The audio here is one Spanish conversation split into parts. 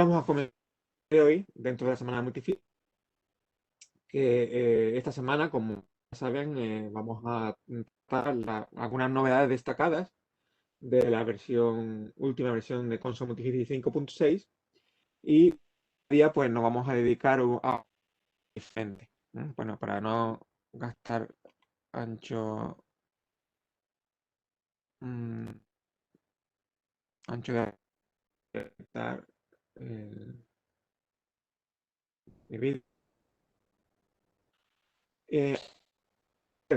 vamos a comentar hoy, dentro de la semana multifísica, que esta semana, como saben, vamos a tratar algunas novedades destacadas de la última versión de Console Multifísica 5.6 y hoy día pues nos vamos a dedicar a diferente. Bueno, para no gastar mm, ancho de estar el vídeo.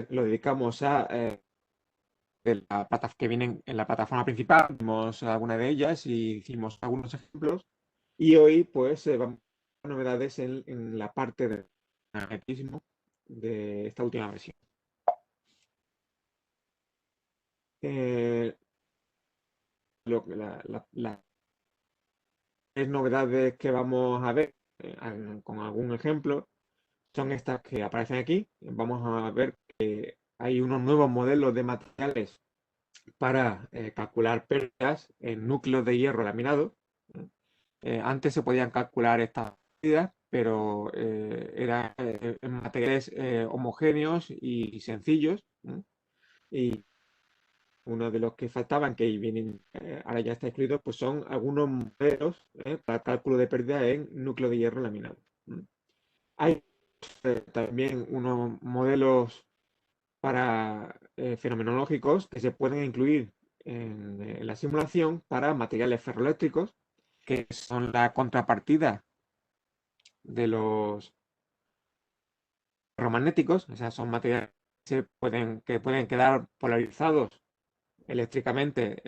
Lo dedicamos a que vienen en la plataforma principal, vimos alguna de ellas y hicimos algunos ejemplos. Y hoy, pues, vamos a ver novedades en la parte de magnetismo de esta última versión. Eh, las novedades que vamos a ver con algún ejemplo son estas que aparecen aquí. Vamos a ver que hay unos nuevos modelos de materiales para calcular pérdidas en núcleos de hierro laminado. Antes se podían calcular estas pérdidas, pero eran en materiales homogéneos y sencillos. Y uno de los que faltaban, que vienen, ahora ya está incluido, pues son algunos modelos para cálculo de pérdida en núcleo de hierro laminado. Hay también unos modelos para fenomenológicos que se pueden incluir en la simulación para materiales ferroeléctricos, que son la contrapartida de los ferromagnéticos. O sea, son materiales que pueden quedar polarizados eléctricamente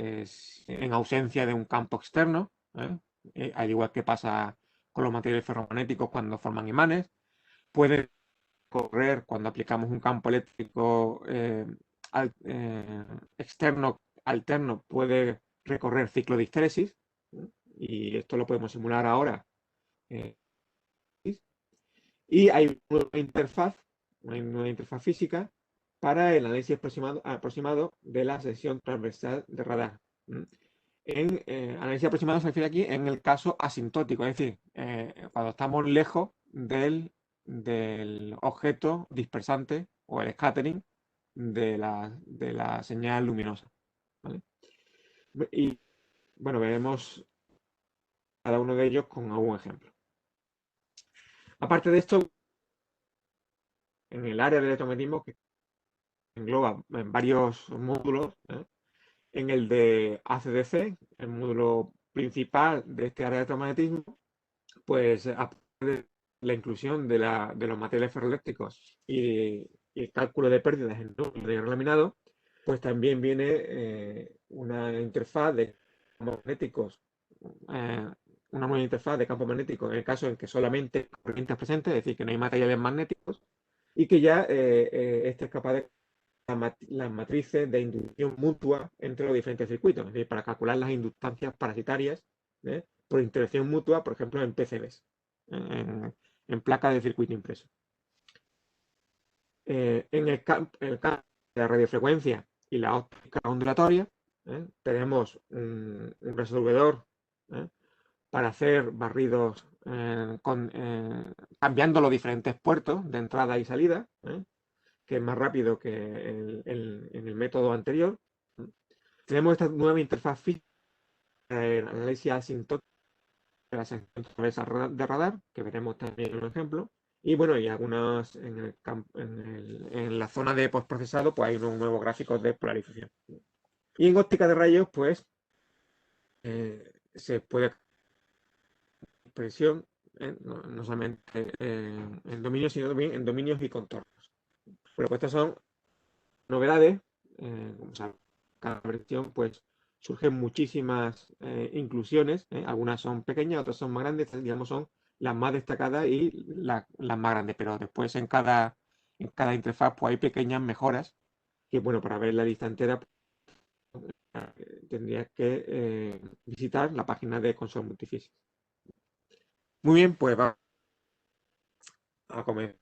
en ausencia de un campo externo, al igual que pasa con los materiales ferromagnéticos cuando forman imanes. Pueden correr cuando aplicamos un campo eléctrico externo alterno, puede recorrer ciclo de histéresis, y esto lo podemos simular ahora. Y hay una nueva interfaz física para el análisis aproximado de la sección transversal de radar. En análisis aproximado se refiere aquí en el caso asintótico, es decir, cuando estamos lejos del objeto dispersante o el scattering de la señal luminosa. ¿Vale? Y bueno, veremos cada uno de ellos con algún ejemplo. Aparte de esto, en el área del electromagnetismo, que engloba en varios módulos, en el de ACDC, el módulo principal de este área de electromagnetismo, pues aparte de la inclusión de los materiales ferroeléctricos y el cálculo de pérdidas en núcleo de hierro laminado, pues también viene una interfaz de campos magnéticos, una nueva interfaz de campo magnético en el caso en que solamente corrientes presentes, es decir, que no hay materiales magnéticos, y que ya este es capaz de las matrices de inducción mutua entre los diferentes circuitos, es decir, para calcular las inductancias parasitarias por interacción mutua, por ejemplo, en PCBs, en placas de circuito impreso. En el campo de la radiofrecuencia y la óptica ondulatoria, tenemos un resolvedor para hacer barridos cambiando los diferentes puertos de entrada y salida, que es más rápido que en el método anterior. Tenemos esta nueva interfaz física en análisis asintótico de las secciones de radar, que veremos también en un ejemplo. Y bueno, y algunas en la zona de postprocesado, pues hay unos nuevos gráficos de polarización. Y en óptica de rayos, pues se puede expresión, no solamente en dominios, sino también en dominios y contornos. Bueno, pues estas son novedades. Como saben, cada versión pues surgen muchísimas inclusiones, algunas son pequeñas, otras son más grandes, digamos son las más destacadas y las más grandes, pero después en cada interfaz pues hay pequeñas mejoras que, bueno, para ver la lista entera tendrías que visitar la página de Console Multifísica. Muy bien, pues vamos a comenzar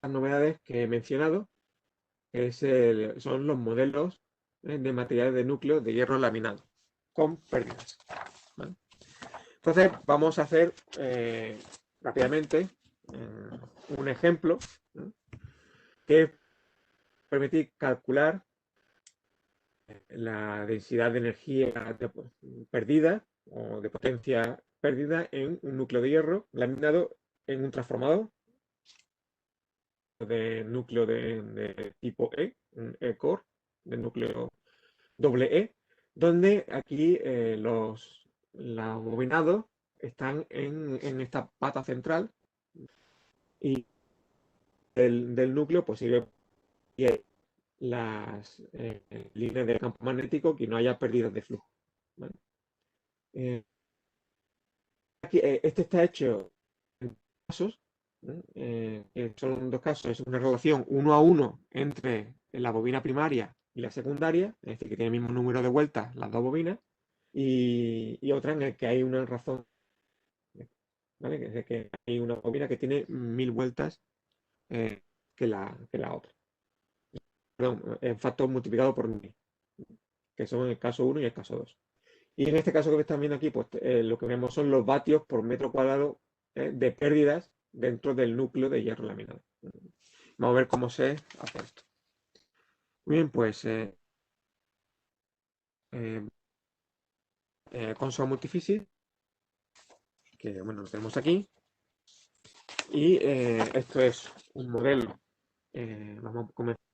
las novedades que he mencionado, que son los modelos de materiales de núcleo de hierro laminado con pérdidas. ¿Vale? Entonces, vamos a hacer rápidamente un ejemplo, ¿no? Que permite calcular la densidad de energía perdida o de potencia perdida en un núcleo de hierro laminado en un transformador de núcleo de tipo E, un E-core, de núcleo doble E, donde aquí los bobinados están en esta pata central y del núcleo pues sirve las líneas de campo magnético que no haya pérdidas de flujo, ¿vale? Aquí, este está hecho en casos, ¿no? Que son dos casos, es una relación 1 a 1 entre la bobina primaria y la secundaria, es decir, que tiene el mismo número de vueltas las dos bobinas, y otra en el que hay una razón, ¿vale? Que es de que hay una bobina que tiene 1000 vueltas que la otra. Perdón, el factor multiplicado por 1000, que son el caso 1 y el caso 2. Y en este caso que están viendo aquí, pues lo que vemos son los vatios por metro cuadrado de pérdidas dentro del núcleo de hierro laminado. Vamos a ver cómo se hace esto. Muy bien, pues eh, console multiphysics, que bueno, lo tenemos aquí. Y esto es un modelo. Vamos a comenzar.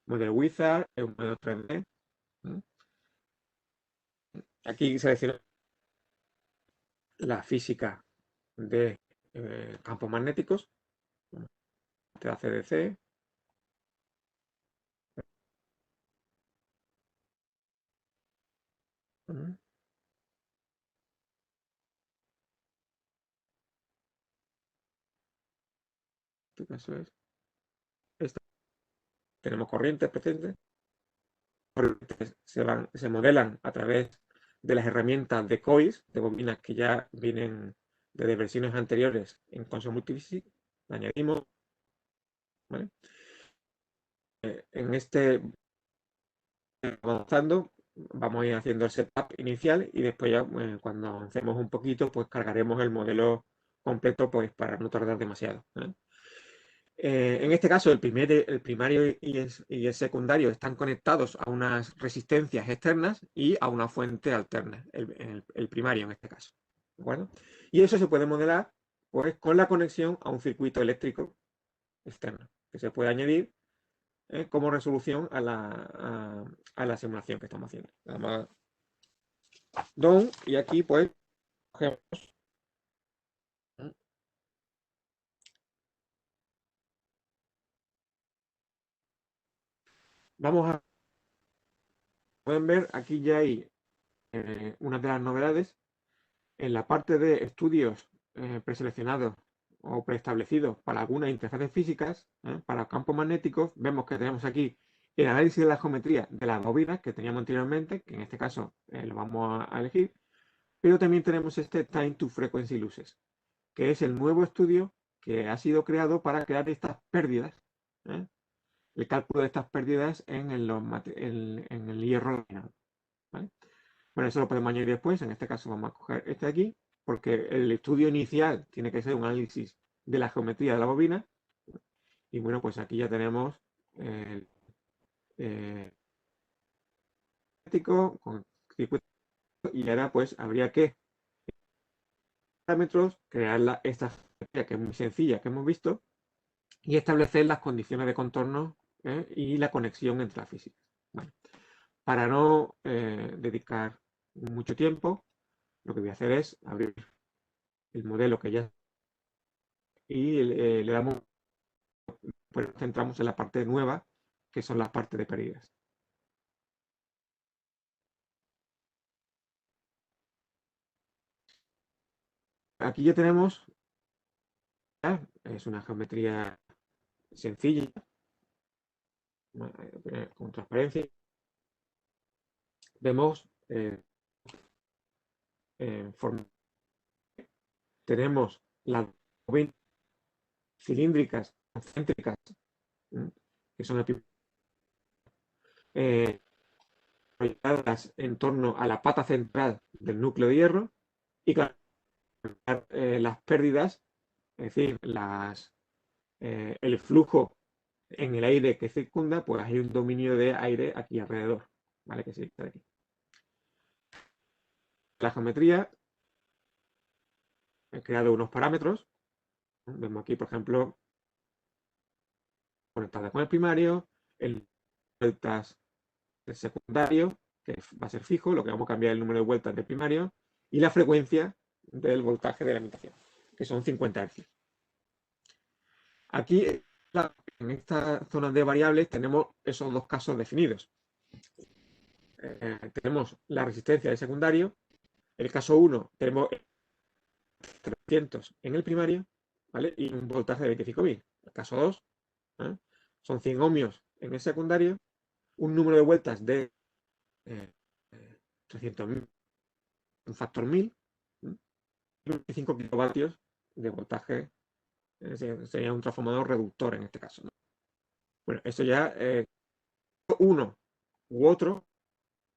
Model Wizard, es un modelo 3D. Aquí selecciono la física de campos magnéticos, de ACDC. En este caso es esta. Tenemos corrientes presentes. Se modelan a través de las herramientas de COIS, de bobinas que ya vienen desde versiones anteriores en Console Multiphysics. Añadimos, ¿vale? En este avanzando, vamos a ir haciendo el setup inicial y después ya cuando avancemos un poquito, pues cargaremos el modelo completo pues para no tardar demasiado, ¿eh? En este caso, el primario y el secundario están conectados a unas resistencias externas y a una fuente alterna, el primario en este caso, ¿de acuerdo? Y eso se puede modelar pues, con la conexión a un circuito eléctrico externo, que se puede añadir como resolución a la simulación que estamos haciendo. Vamos a Down, y aquí pues cogemos, vamos a, pueden ver, aquí ya hay una de las novedades. En la parte de estudios preseleccionados o preestablecidos para algunas interfaces físicas, para campos magnéticos, vemos que tenemos aquí el análisis de la geometría de las bobinas que teníamos anteriormente, que en este caso lo vamos a elegir, pero también tenemos este Time to Frequency Losses, que es el nuevo estudio que ha sido creado para crear estas pérdidas, ¿eh? El cálculo de estas pérdidas en el hierro laminado, ¿vale? Bueno, eso lo podemos añadir después. En este caso vamos a coger este de aquí, porque el estudio inicial tiene que ser un análisis de la geometría de la bobina. Y bueno, pues aquí ya tenemos el con circuito, y ahora pues habría que parámetros, crear esta geometría que es muy sencilla que hemos visto y establecer las condiciones de contorno y la conexión entre las físicas. Bueno, para no dedicar mucho tiempo, lo que voy a hacer es abrir el modelo que ya y le damos, pues nos centramos en la parte nueva, que son las partes de pérdidas. Aquí ya tenemos, es una geometría sencilla, con transparencia. Vemos tenemos las bobinas cilíndricas, concéntricas, que son proyectadas en torno a la pata central del núcleo de hierro, Y claro, las pérdidas, es decir, el flujo en el aire que circunda, pues hay un dominio de aire aquí alrededor, ¿vale? Que se dice aquí. La geometría, he creado unos parámetros, ¿no? Vemos aquí, por ejemplo, conectada con el primario, el vueltas del secundario, que va a ser fijo, lo que vamos a cambiar el número de vueltas del primario, y la frecuencia del voltaje de la imitación, que son 50 Hz. Aquí, en esta zona de variables, tenemos esos dos casos definidos. Tenemos la resistencia del secundario. En el caso 1 tenemos 300 en el primario, ¿vale? Y un voltaje de 25.000. El caso 2, ¿eh? Son 100 ohmios en el secundario, un número de vueltas de 300.000, un factor 1000, ¿eh? Y 25 kilovatios de voltaje, sería un transformador reductor en este caso, ¿no? Bueno, eso ya, uno u otro,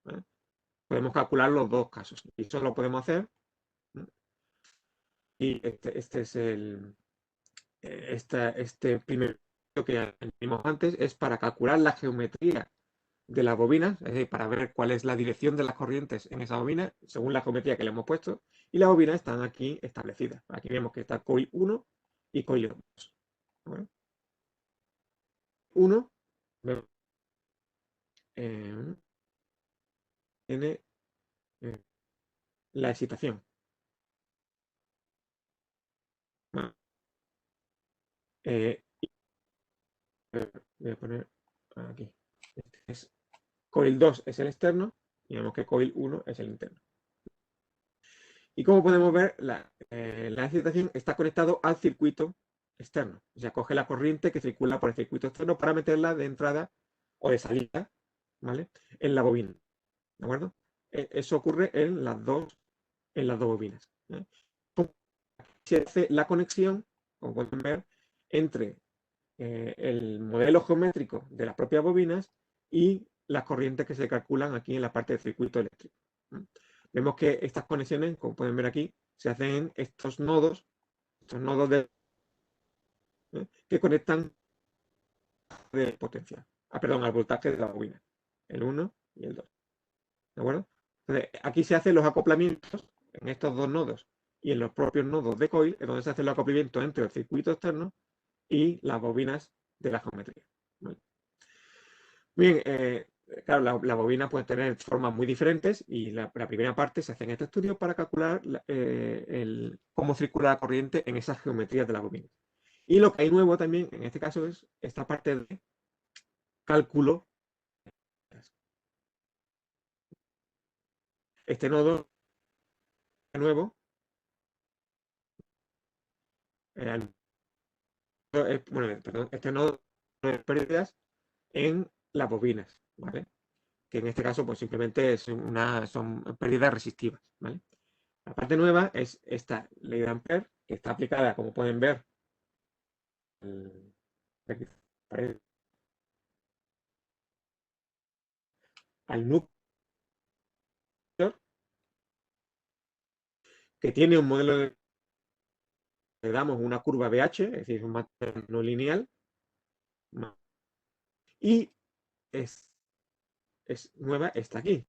¿eh? Podemos calcular los dos casos. Y eso lo podemos hacer, ¿eh? Y este es este primer que vimos antes, es para calcular la geometría de las bobinas, es decir, para ver cuál es la dirección de las corrientes en esa bobina, según la geometría que le hemos puesto, y las bobinas están aquí establecidas. Aquí vemos que está coil 1 y coil 2. ¿Vale? 1 tiene la excitación. Bueno, voy a poner aquí. Coil 2 es el externo y vemos que coil 1 es el interno. Y como podemos ver, la excitación está conectado al circuito externo. O sea, coge la corriente que circula por el circuito externo para meterla de entrada o de salida, ¿vale? En la bobina. ¿De acuerdo? Eso ocurre en las dos bobinas, ¿eh? Se hace la conexión, como pueden ver, entre el modelo geométrico de las propias bobinas y las corrientes que se calculan aquí en la parte del circuito eléctrico. Vemos que estas conexiones, como pueden ver aquí, se hacen en estos nodos que conectan de potencial, al voltaje de la bobina, el 1 y el 2. ¿De acuerdo? Entonces, aquí se hacen los acoplamientos en estos dos nodos y en los propios nodos de coil, es donde se hace el acoplamiento entre el circuito externo y las bobinas de la geometría. ¿Vale? Bien, claro, la bobina puede tener formas muy diferentes y la primera parte se hace en este estudio para calcular cómo circula la corriente en esas geometrías de la bobina. Y lo que hay nuevo también en este caso es esta parte de cálculo. Este nodo nuevo, perdón, este nodo de pérdidas en las bobinas, ¿vale? Que en este caso pues simplemente son pérdidas resistivas, ¿vale? La parte nueva es esta ley de Ampere, que está aplicada, como pueden ver, al núcleo, que tiene un modelo le damos una curva BH, es decir, un material no lineal, y es nueva, está aquí,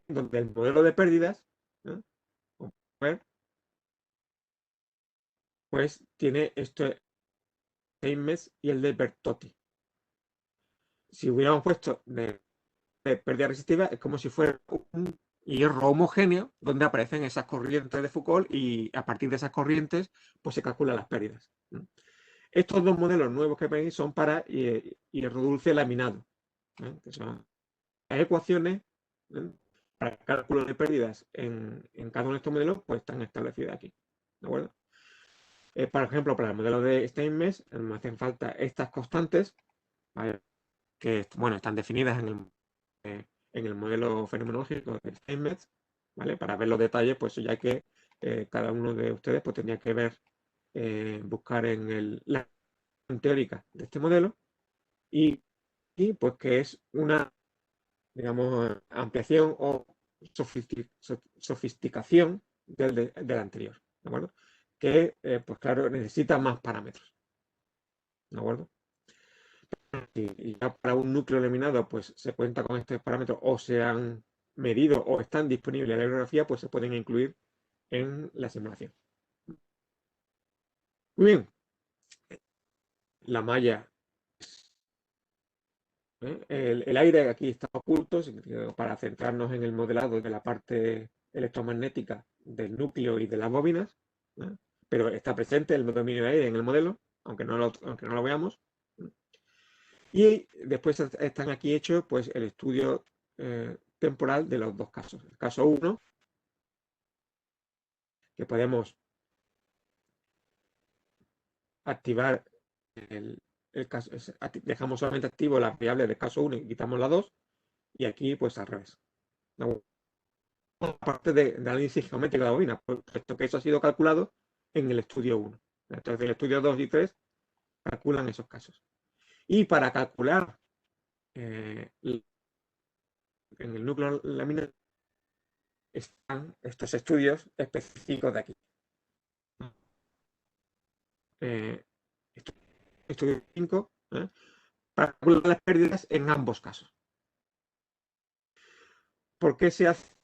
donde el modelo de pérdidas, ¿no? Pues tiene este Steinmetz y el de Bertotti. Si hubiéramos puesto de pérdida resistiva, es como si fuera un hierro homogéneo donde aparecen esas corrientes de Foucault y a partir de esas corrientes pues se calculan las pérdidas. Estos dos modelos nuevos que veis son para hierro dulce laminado, que son las ecuaciones para el cálculo de pérdidas en cada uno de estos modelos pues están establecidas aquí. ¿De acuerdo? Por ejemplo, para el modelo de Steinmetz me hacen falta estas constantes, ¿vale? Que bueno, están definidas en el modelo fenomenológico de Steinmetz, ¿vale? Para ver los detalles, pues ya que cada uno de ustedes pues, tendría que ver, buscar en la teórica de este modelo y pues que es una, digamos, ampliación o sofisticación del anterior, ¿de acuerdo? Que, pues claro, necesita más parámetros, ¿de acuerdo? Y ya para un núcleo eliminado, pues se cuenta con estos parámetros o se han medido o están disponibles en la bibliografía, pues se pueden incluir en la simulación. Muy bien, la malla, el aire aquí está oculto para centrarnos en el modelado de la parte electromagnética del núcleo y de las bobinas, ¿eh? Pero está presente el dominio de aire en el modelo, aunque no lo veamos. Y después están aquí hechos pues, el estudio temporal de los dos casos. El caso 1, que podemos activar el caso, dejamos solamente activo las variables del caso 1 y quitamos la 2, y aquí pues al revés. ¿No? Parte de análisis geométrico de la bobina, puesto que eso ha sido calculado en el estudio 1. Entonces, el estudio 2 y 3 calculan esos casos. Y para calcular en el núcleo laminar están estos estudios específicos de aquí. Eh, estudio 5, para calcular las pérdidas en ambos casos. ¿Por qué se hace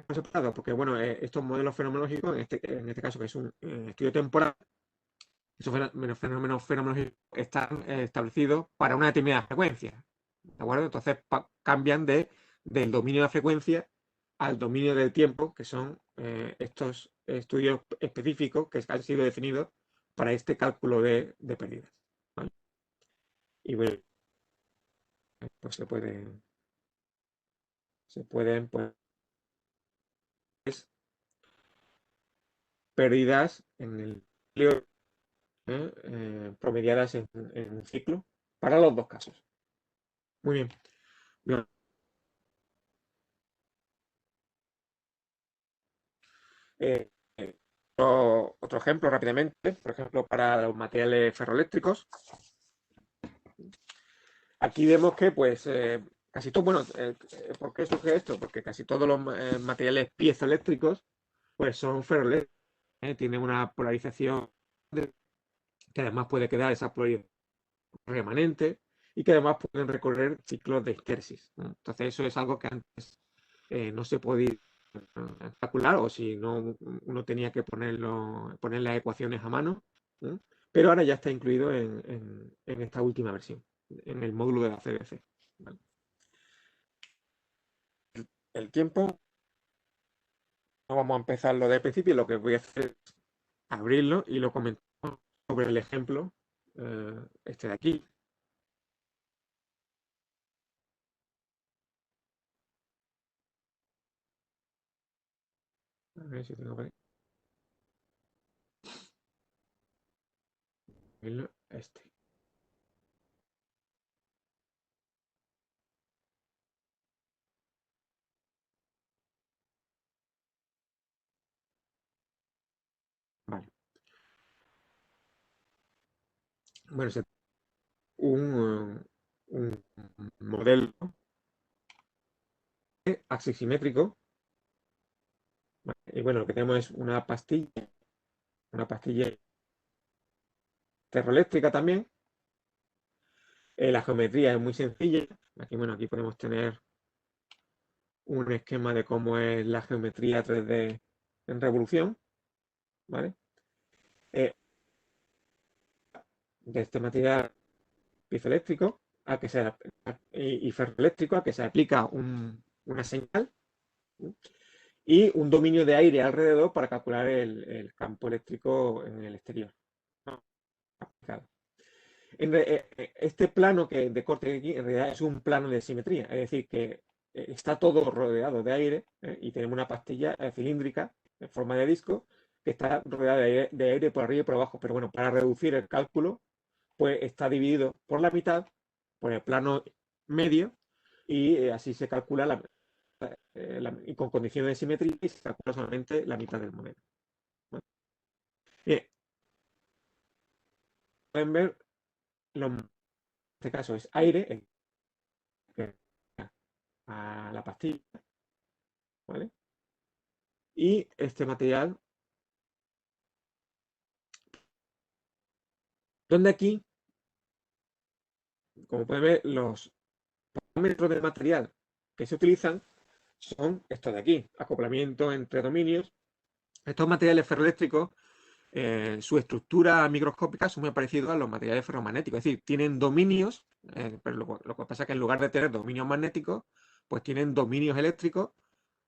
por separado? Porque, bueno, estos modelos fenomenológicos, en este caso que es un estudio temporal, esos fenómenos fenomenológicos están establecidos para una determinada frecuencia, ¿de acuerdo? Entonces cambian del dominio de la frecuencia al dominio del tiempo, que son estos estudios específicos que han sido definidos para este cálculo de pérdidas, ¿vale? Y bueno, pues se pueden pues, pérdidas en el núcleo, promediadas en un ciclo para los dos casos. Muy bien. Bien. Eh, otro ejemplo rápidamente, por ejemplo, para los materiales ferroeléctricos. Aquí vemos que, pues, casi todo, bueno, ¿por qué surge esto? Porque casi todos los materiales piezoeléctricos, pues, son ferroeléctricos, tienen una polarización que además puede quedar esa polarización remanente y que además pueden recorrer ciclos de histérsis, ¿no? Entonces, eso es algo que antes no se podía calcular, o si no, uno tenía que poner las ecuaciones a mano, ¿no? Pero ahora ya está incluido en esta última versión, en el módulo de la CDC, ¿vale? El tiempo, no vamos a empezarlo del principio, lo que voy a hacer es abrirlo y lo comentamos sobre el ejemplo este de aquí. A ver si tengo por ahí. Este. Vale. Bueno, un modelo axiesimétrico, ¿vale? Y bueno, lo que tenemos es una pastilla ferroeléctrica también. La geometría es muy sencilla. Aquí, bueno, aquí podemos tener un esquema de cómo es la geometría 3D en revolución, ¿vale? De este material piezoeléctrico y ferroeléctrico a que se aplica una señal, ¿sí? Y un dominio de aire alrededor para calcular el campo eléctrico en el exterior, ¿no? Este plano de corte aquí en realidad es un plano de simetría, es decir, que está todo rodeado de aire, y tenemos una pastilla cilíndrica en forma de disco que está rodeada de aire por arriba y por abajo, pero bueno, para reducir el cálculo, pues está dividido por la mitad, por el plano medio, y así se calcula y con condiciones de simetría y se calcula solamente la mitad del modelo, ¿vale? Bien, pueden ver, en este caso es aire a la pastilla, ¿vale? y este material, donde aquí, como pueden ver, los parámetros del material que se utilizan son estos de aquí: acoplamiento entre dominios. Estos materiales ferroeléctricos, su estructura microscópica es muy parecida a los materiales ferromagnéticos, es decir, tienen dominios, pero lo que pasa es que en lugar de tener dominios magnéticos, pues tienen dominios eléctricos,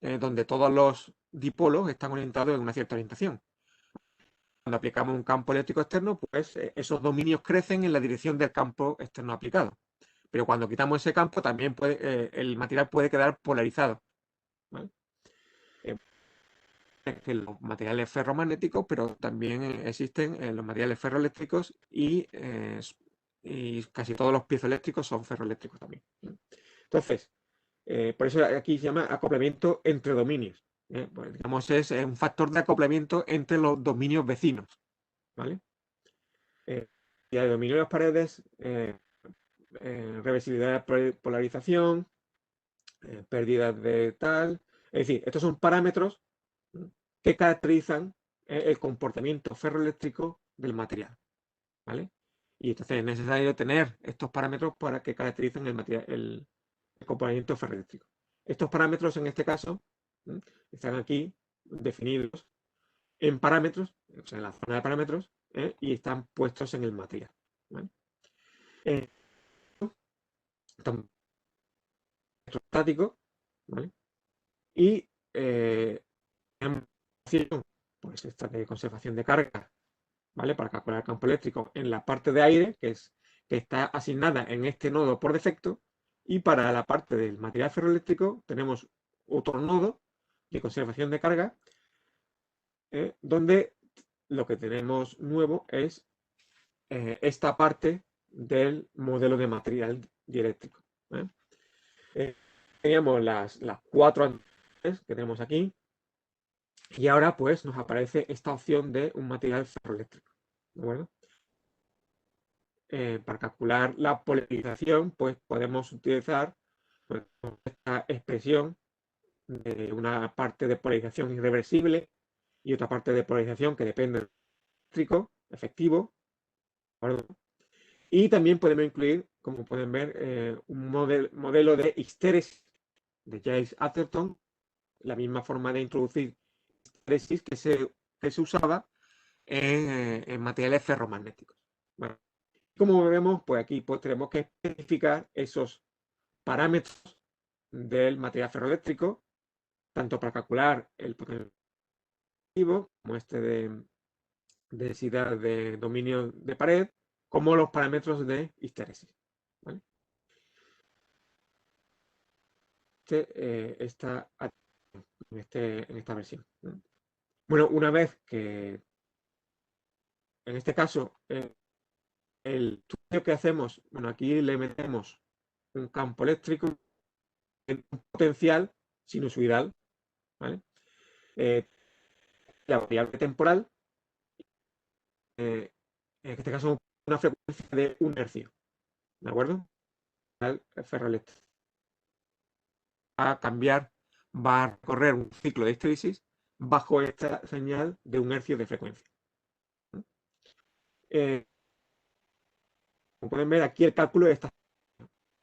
donde todos los dipolos están orientados en una cierta orientación. Cuando aplicamos un campo eléctrico externo, pues esos dominios crecen en la dirección del campo externo aplicado. Pero cuando quitamos ese campo, también el material puede quedar polarizado, ¿vale? Que los materiales ferromagnéticos, pero también existen los materiales ferroeléctricos y casi todos los piezoeléctricos son ferroeléctricos también. Entonces, por eso aquí se llama acoplamiento entre dominios. Pues, digamos, es un factor de acoplamiento entre los dominios vecinos, ¿vale? Y de dominio de las paredes, reversibilidad de polarización, pérdidas de tal. Es decir, estos son parámetros que caracterizan el comportamiento ferroeléctrico del material, ¿vale? Y entonces es necesario tener estos parámetros para que caractericen el comportamiento ferroeléctrico. Estos parámetros, en este caso, están aquí definidos en parámetros, o sea, en la zona de parámetros, y están puestos en el material, ¿vale? Están estáticos, ¿vale? Y pues esta de conservación de carga, ¿vale? Para calcular el campo eléctrico en la parte de aire, que está asignada en este nodo por defecto, y para la parte del material ferroeléctrico tenemos otro nodo de conservación de carga, donde lo que tenemos nuevo es esta parte del modelo de material dieléctrico. Teníamos las 4 anteriores que tenemos aquí, y ahora pues nos aparece esta opción de un material ferroeléctrico, ¿de acuerdo? Para calcular la polarización, pues podemos utilizar pues, esta expresión de una parte de polarización irreversible y otra parte de polarización que depende del eléctrico efectivo, ¿de acuerdo? Y también podemos incluir, como pueden ver, un modelo de histéresis de Giles Atherton, la misma forma de introducir histéresis que se usaba en materiales ferromagnéticos. Bueno, como vemos, pues aquí pues, tenemos que especificar esos parámetros del material ferroeléctrico, tanto para calcular el potencial como este de densidad de dominio de pared, como los parámetros de histéresis, ¿vale? Está en esta versión, ¿no? Bueno, una vez que, en este caso, el estudio que hacemos, bueno, aquí le metemos un campo eléctrico en un potencial sinusoidal, ¿vale? La variable temporal, en este caso una frecuencia de 1 hercio, ¿de acuerdo? El ferroeléctrico va a cambiar, va a recorrer un ciclo de histéresis bajo esta señal de 1 hercio de frecuencia. Como pueden ver, aquí el cálculo está.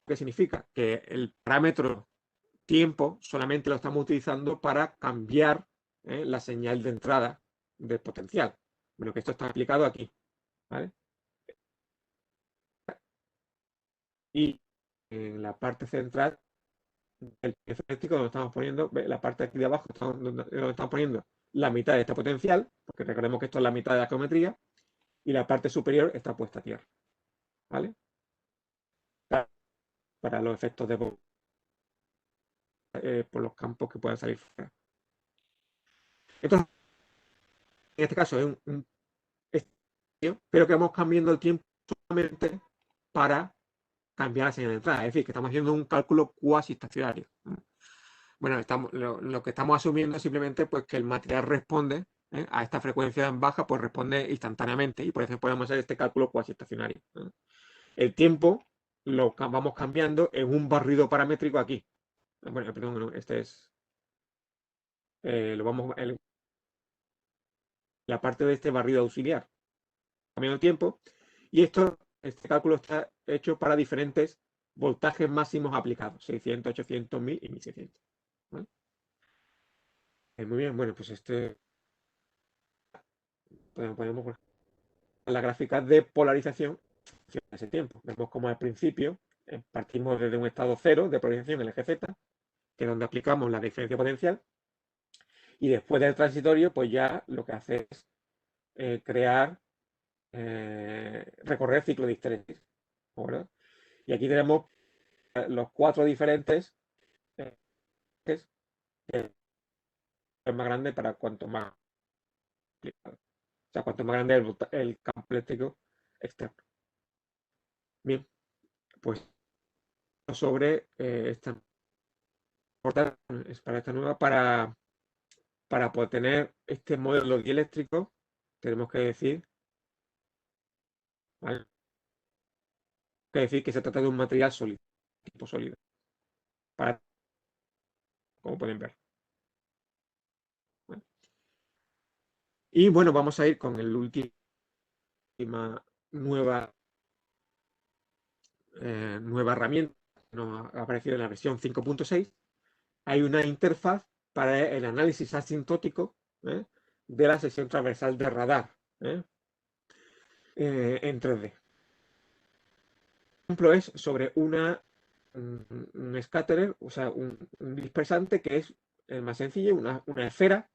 ¿Qué significa? Que el parámetro tiempo solamente lo estamos utilizando para cambiar la señal de entrada del potencial. Bueno, que esto está aplicado aquí, ¿vale? Y en la parte central del piezo eléctrico, donde estamos poniendo, la parte de aquí de abajo, donde estamos poniendo la mitad de este potencial, porque recordemos que esto es la mitad de la geometría, y la parte superior está puesta a tierra, ¿vale? Para los efectos de por los campos que puedan salir fuera. Entonces, en este caso es un pero que vamos cambiando el tiempo solamente para cambiar la señal de entrada. Es decir, que estamos haciendo un cálculo cuasi estacionario. Bueno, lo que estamos asumiendo es simplemente pues, que el material responde a esta frecuencia baja, pues responde instantáneamente, y por eso podemos hacer este cálculo cuasi estacionario. El tiempo lo vamos cambiando en un barrido paramétrico aquí. Bueno, perdón, este es la parte de este barrido auxiliar al mismo tiempo. Y este cálculo está hecho para diferentes voltajes máximos aplicados, 600, 800, 1000 y 1600. ¿Vale? Muy bien, bueno, pues podemos por la gráfica de polarización de ese tiempo. Vemos como al principio partimos desde un estado cero de polarización, el eje Z, que es donde aplicamos la diferencia potencial, y después del transitorio, pues ya lo que hace es recorrer el ciclo de Histérisis. ¿De y aquí tenemos los 4 diferentes ejes, que es más grande para cuanto más aplicado. O sea, cuanto más grande el campo eléctrico externo. Bien, pues sobre esta es para esta nueva, para poder tener este modelo dieléctrico, tenemos ¿vale? Que se trata de un material sólido, tipo sólido, como pueden ver. ¿Vale? Y bueno, vamos a ir con el última nueva herramienta que nos ha aparecido en la versión 5.6. Hay una interfaz para el análisis asintótico de la sección transversal de radar en 3D. Ejemplo es sobre un scatterer, o sea, un dispersante que es más sencillo, una esfera,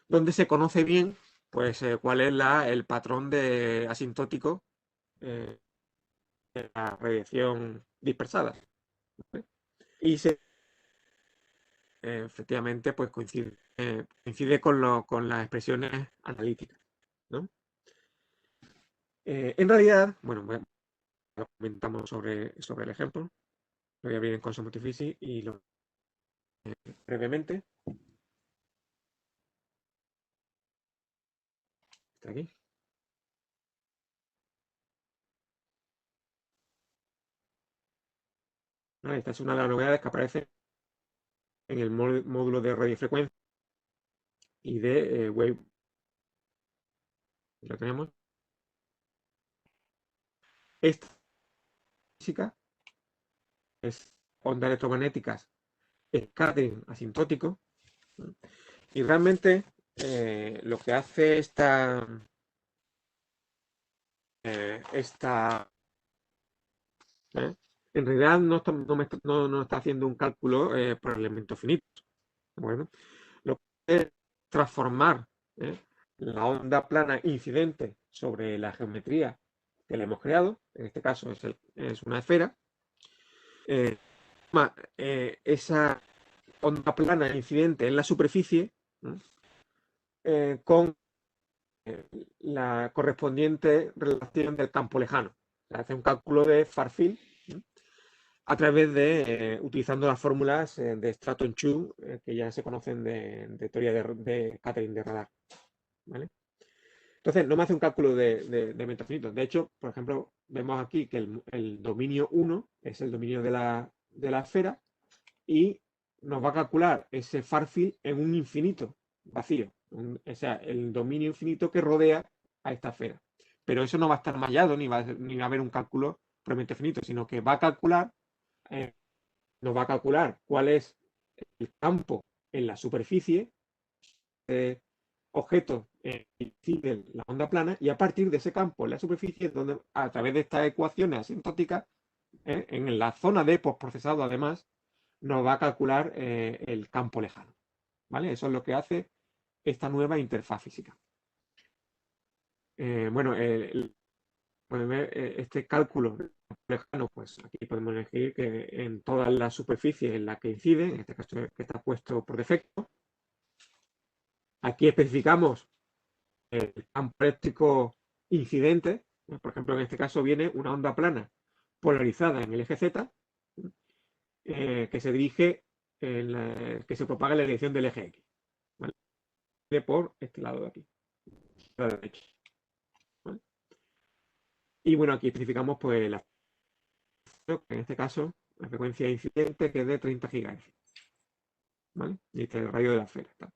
donde se conoce bien pues, cuál es el patrón de asintótico de la radiación dispersada. Y efectivamente pues coincide con las expresiones analíticas, ¿no? En realidad, bueno, lo comentamos sobre el ejemplo, lo voy a abrir en Console Multiphysics y brevemente. Está aquí. Esta es una de las novedades que aparece en el módulo de radiofrecuencia y de wave. Lo tenemos. Esta física es ondas electromagnéticas scattering asintótico. Y realmente lo que hace esta en realidad no está haciendo un cálculo por elementos finitos. Bueno, lo que es transformar la onda plana incidente sobre la geometría que le hemos creado, en este caso es una esfera, esa onda plana incidente en la superficie con la correspondiente relación del campo lejano. Se hace un cálculo de far field a través de, utilizando las fórmulas de Stratton-Chu, que ya se conocen de teoría de scattering de radar. ¿Vale? Entonces, no me hace un cálculo de elementos finitos. De hecho, por ejemplo, vemos aquí que el dominio 1 es el dominio de la esfera y nos va a calcular ese far field en un infinito vacío. O sea, el dominio infinito que rodea a esta esfera. Pero eso no va a estar mallado ni va a haber un cálculo probablemente finito, sino que va a calcular, nos va a calcular cuál es el campo en la superficie objeto incide la onda plana y a partir de ese campo en la superficie, donde a través de estas ecuaciones asintóticas, en la zona de postprocesado además, nos va a calcular el campo lejano. ¿Vale? Eso es lo que hace esta nueva interfaz física. Bueno, pueden ver este cálculo lejano, pues aquí podemos elegir que en todas las superficies en las que incide, en este caso que está puesto por defecto, aquí especificamos el campo eléctrico incidente. Por ejemplo, en este caso viene una onda plana polarizada en el eje Z que se dirige, que se propaga en la dirección del eje X. ¿Vale? Por este lado de aquí, la derecha. ¿Vale? Y bueno, aquí especificamos pues en este caso la frecuencia incidente que es de 30 GHz. ¿vale? Y este es el radio de la esfera. Tal.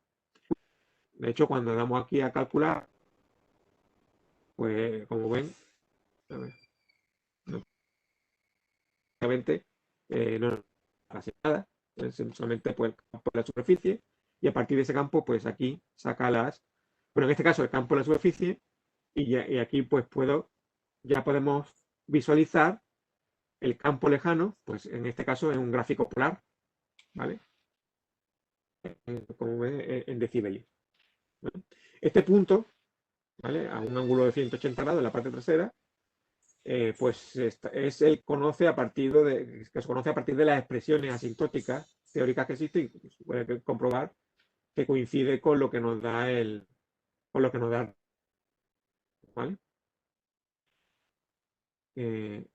De hecho, cuando damos aquí a calcular, pues como ven, a ver, no, obviamente, no hace nada, solamente pues, el campo de la superficie, y a partir de ese campo, pues aquí saca bueno, en este caso el campo de la superficie, y aquí pues ya podemos visualizar el campo lejano, pues en este caso en un gráfico polar, ¿vale? Como ven, en decibelios. ¿Vale? Este punto, ¿vale? A un ángulo de 180 grados en la parte trasera, pues es el conoce a partir que se conoce a partir de las expresiones asintóticas teóricas que existen, y se puede comprobar que coincide con lo que nos da con lo que nos da, ¿vale? Eh,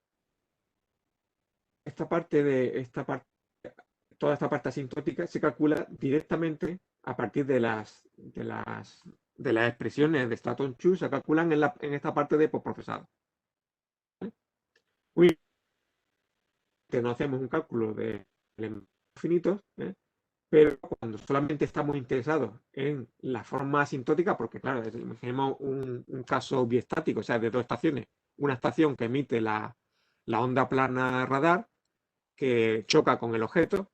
toda esta parte asintótica se calcula directamente a partir de las expresiones de Straton-Chu, se calculan en esta parte de postprocesado. ¿Vale? Muy que no hacemos un cálculo de elementos finitos, pero cuando solamente estamos interesados en la forma asintótica, porque claro, imaginemos un caso biestático, o sea, de dos estaciones, una estación que emite la onda plana radar, que choca con el objeto,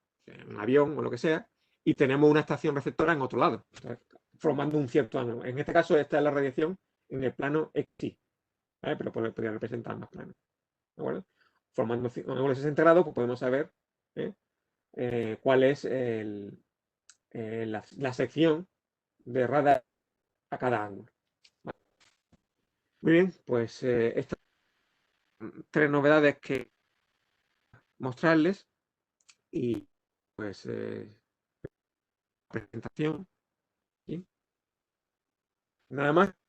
un avión o lo que sea, y tenemos una estación receptora en otro lado, formando un cierto ángulo. En este caso, esta es la radiación en el plano X, ¿vale? Pero podría representar más planos. ¿De acuerdo? Formando un ángulo de 60 grados, pues podemos saber cuál es la sección de radar a cada ángulo. ¿Vale? Muy bien, pues estas tres novedades que mostrarles y pues presentación. ¿Sí? Nada más.